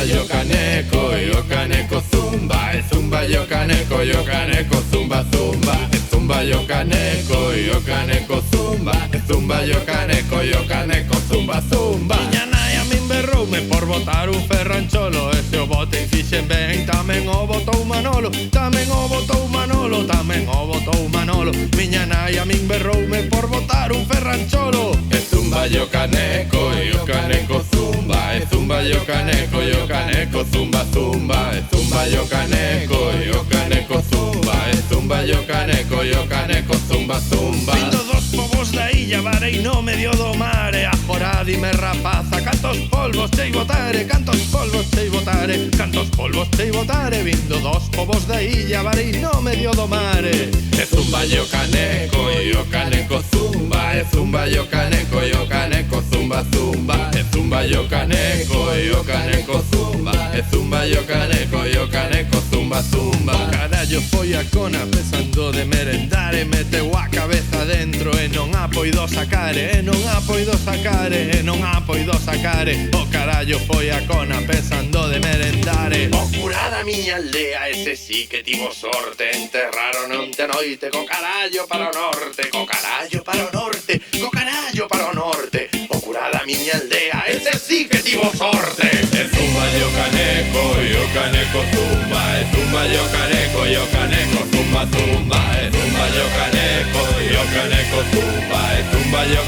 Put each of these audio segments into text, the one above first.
zumba yo caneco zumba, zumba yo caneco zumba zumba, zumba yo caneco zumba, zumba yo caneco zumba zumba. Miña nai a min berroume por botar un ferrancholo, e se o boten fixen ben, tamén o botou Manolo, tamén o botou Manolo, tamén o botou Manolo. Miña nai a min berroume por botar un ferrancholo, e zumba yo caneco zumba, e zumba yo caneco zumba zumba, e zumba yo caneco zumba, e zumba yo caneco zumba zumba. vindo dos povos da illa, vareino medio do mare, agora dime rapaza, cantos polvos chei botare, cantos polvos chei botare, cantos polvos chei botare, vindo dos povos da illa, vareino medio do mare. E zumba yo caneco zumba, e zumba yo caneco zumba zumba, e zumba yo caneco zumba, e zumba yo caneco zumba zumba. Carallo foi a cona pensando de merendar, e meteu a cabeza dentro e non a poido sacar, e non a poido sacar, e non a poido sacar. O carallo foi a cona pensando de merendar. O cura da miña aldea, ese sí que tivo sorte, enterraron onte noite co carallo para o norte, co carallo para o norte, co carallo para o norte. O cura da miña aldea, ese sí que tivo sorte. E zumba yo caneco zumba, e zumba yo caneco zumba zumba, e zumba yo caneco zumba, e zumba yo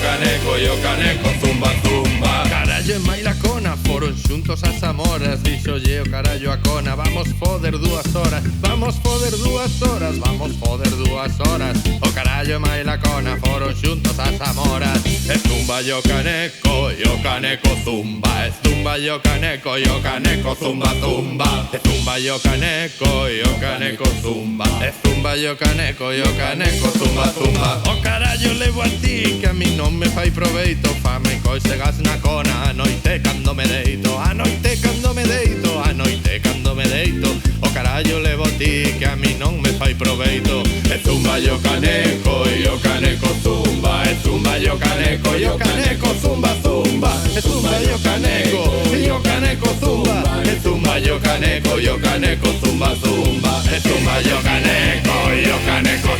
caneco zumba zumba. Carallo en Mailacona foron xuntos as amoras, dixolle o carallo a cona, vamos foder 2 horas, vamos foder 2 horas, vamos foder 2 horas. O carallo en Mailacona foron xuntos as amoras, e zumba yo caneco zumba, e zumba yo caneco zumba zumba, e zumba yo caneco zumba, e zumba yo caneco zumba zumba. O carallo levo a ti que a mí non me fai proveito, fame coisegas na cona, a noite cando me deito, a noite cando me deito, a noite cando me deito. O carallo levo a ti que a mí non me fai proveito. E zumba yo caneco zumba, e zumba yo caneco zumba zumba, E zumba yo caneco zumba, e zumba yo caneco zumba zumba, e zumba yo caneco